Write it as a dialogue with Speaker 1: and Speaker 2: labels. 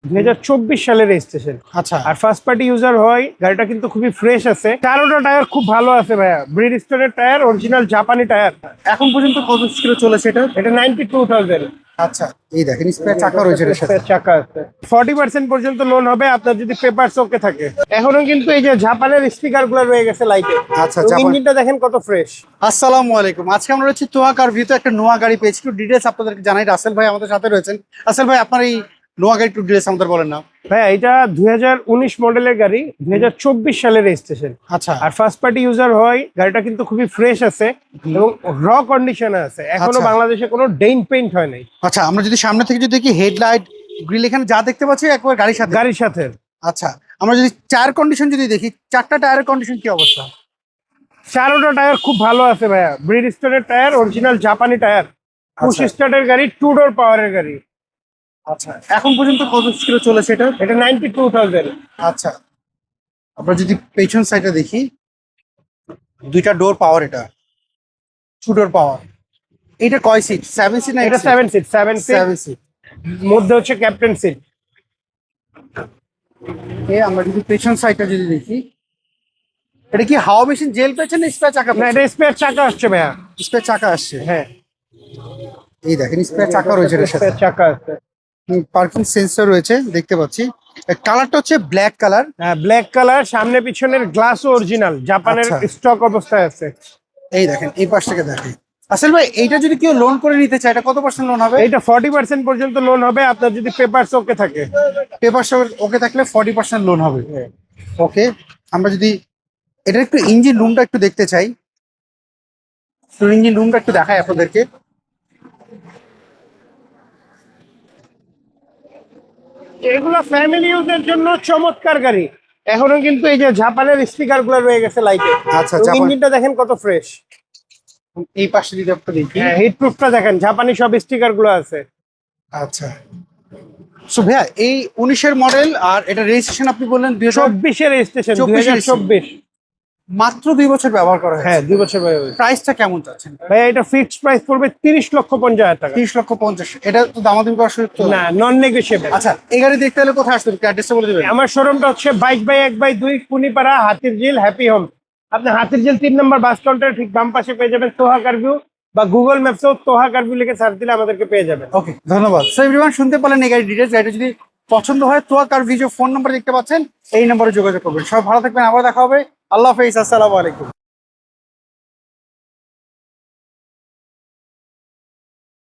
Speaker 1: 2024 সালের রেজিস্ট্রেশন।
Speaker 2: আচ্ছা
Speaker 1: আর first party user হয়, গাড়িটা কিন্তু খুবই ফ্রেশ আছে, চারোটা টায়ার খুব ভালো আছে ভাইয়া, ব্রিজস্টোনের টায়ার, অরিজিনাল জাপানি টায়ার।
Speaker 2: এখন পর্যন্ত কত কিলো চলেছে এটা?
Speaker 1: এটা 92,000
Speaker 2: আচ্ছা এই দেখেন স্পেয়ার চাকা রয়েছে এটার সাথে।
Speaker 1: চাকা আছে, 40% পর্যন্ত লোন হবে আপনার যদি পেপারস ওকে থাকে। এখনো কিন্তু এই যে জাপানের স্পিকার গুলো রয়ে গেছে লাইটে।
Speaker 2: আচ্ছা,
Speaker 1: ইঞ্জিনটা দেখেন কত ফ্রেশ।
Speaker 2: আসসালামু আলাইকুম। আজকে আমরা রয়েছি তোয়া কার ভিউতে একটা নোয়া গাড়ি পেয়েছি, একটু ডিটেলস আপনাদেরকে জানাই। রাসেল ভাই আমাদের সাথে রয়েছেন। রাসেল ভাই আপনার এই নোয়া গাড়ি একটু ডিটেলস আমাদের বলেন না।
Speaker 1: ভাইয়া এটা 2019 মডেলের গাড়ি, 2024 সালের রেজিস্ট্রেশন।
Speaker 2: আচ্ছা
Speaker 1: আর ফার্স্ট পার্টি ইউজার হয়, গাড়িটা কিন্তু খুবই ফ্রেশ আছে এবং র কন্ডিশনে আছে, এখনো
Speaker 2: আচ্ছা।
Speaker 1: বাংলাদেশে কোনো ডেইন পেইন্ট হয় নাই।
Speaker 2: আচ্ছা, আমরা যদি সামনে থেকে যদি দেখি হেডলাইট গ্রিল এখানে যা দেখতে পাচ্ছি একবার গাড়ির সাথে।
Speaker 1: গাড়ির সাথে
Speaker 2: আচ্ছা, আমরা যদি টায়ার কন্ডিশন যদি দেখি, চারটা টায়ারের কন্ডিশন কি অবস্থা?
Speaker 1: চারোটা টায়ার খুব ভালো আছে ভাইয়া, ব্রিজস্টোনের টায়ার, অরিজিনাল জাপানি টায়ার, পুশ
Speaker 2: আচ্ছা।
Speaker 1: স্টার্টের গাড়ি, টু ডোর পাওয়ারের গাড়ি।
Speaker 2: আচ্ছা, এখন পর্যন্ত কত কিলো চলেছে এটা?
Speaker 1: এটা 92,000।
Speaker 2: আচ্ছা, আমরা যদি পেছন সাইডে দেখি, দুইটা ডোর পাওয়ার, এটা টু ডোর পাওয়ার। এটা কয় সিট? 7 সিট না?
Speaker 1: এটা 7 সিট, 7 সিট,
Speaker 2: 7 সিট।
Speaker 1: মধ্যে হচ্ছে ক্যাপ্টেন সিট।
Speaker 2: আমরা যদি পেছন সাইডটা যদি দেখি, এটা কি হাওয়া মেশিন জেল পেয়েছে না স্পেয়ার চাকা?
Speaker 1: না, এটা স্পেয়ার চাকা আসছে ভাইয়া।
Speaker 2: স্পেয়ার চাকা আসছে।
Speaker 1: হ্যাঁ,
Speaker 2: এই দেখেন স্পেয়ার চাকা রয়েছে এর সাথে।
Speaker 1: স্পেয়ার চাকা আছে।
Speaker 2: পার্কিং সেন্সর রয়েছে দেখতে পাচ্ছি। কালারটা হচ্ছে ব্ল্যাক কালার।
Speaker 1: হ্যাঁ, ব্ল্যাক কালার, সামনে পিছনের গ্লাস অরিজিনাল জাপানের
Speaker 2: আচ্ছা।
Speaker 1: স্টক অবস্থায় আছে।
Speaker 2: এই দেখেন এই পাশ থেকে দেখেন। আসল ভাই এইটা যদি কেউ লোন করে নিতে চায়, এটা কত পার্সেন্ট লোন হবে?
Speaker 1: এটা 40% পর্যন্ত লোন হবে আপনার যদি পেপারস ওকে থাকে।
Speaker 2: পেপার ওকে থাকলে 40% লোন হবে। ওকে, আমরা যদি এটা একটু ইঞ্জিন রুমটা একটু দেখতে চাই, তো ইঞ্জিন রুমটা একটু দেখাই আপনাদেরকে।
Speaker 1: এগুলো ফ্যামিলি ইউজের জন্য চমৎকার গাড়ি। এখনো কিন্তু এই যে জাপানের স্পিকার গুলো রয়ে গেছে লাইটে।
Speaker 2: আচ্ছা,
Speaker 1: ইঞ্জিনটা দেখেন কত ফ্রেশ।
Speaker 2: এই পাশে যদি আপনি দেখি।
Speaker 1: হিট প্রুফটা দেখেন, জাপানি সব স্টিকার গুলো আছে।
Speaker 2: আচ্ছা, সো ভাইয়া এই 19-এর মডেল, আর এটা রেজিস্ট্রেশন আপনি বললেন
Speaker 1: 24 এর রেজিস্ট্রেশন,
Speaker 2: 2024 মাত্র 2 বছর ব্যবহার করা
Speaker 1: হ্যাঁ,
Speaker 2: হয়েছে।
Speaker 1: 2 বছর ভাই।
Speaker 2: প্রাইসটা কেমন চাচ্ছেন?
Speaker 1: ভাই এটা ফিক্সড প্রাইস পড়বে 30,50,000 টাকা।
Speaker 2: 30,50,000। এটা তো দামাদামি করার সুযোগ তো
Speaker 1: না, নন নেগোশিয়েবল।
Speaker 2: আচ্ছা, এই গাড়ি দেখতে হলে কোথায় আসতে হবে? অ্যাড্রেসটা বলে দেবেন।
Speaker 1: আমার শোরুমটা হচ্ছে 22/1/2 কুনিপাড়া, হাতিরঝিল, হ্যাপি হোম। আপনি হাতিরঝিল 3 নম্বর বাস কাউন্টার ঠিক বাম পাশে পেয়ে যাবেন তোহা কারভিউ, বা গুগল ম্যাপসেও তোহা কারভিউ লিখে সার্চ দিলে আমাদেরকে পেয়ে যাবেন।
Speaker 2: ওকে, ধন্যবাদ। সো এভরিওয়ান, শুনতে পারলেন এই গাড়ির ডিটেলস। গাড়িটা যদি পছন্দ হয়, তোয়া কার ভিডিও ফোন নাম্বার দেখতে পাচ্ছেন, এই নম্বরে যোগাযোগ করবেন। সবাই ভালো থাকবেন, আবার দেখা হবে। আল্লাহ হাফেজ, আসসালামু আলাইকুম।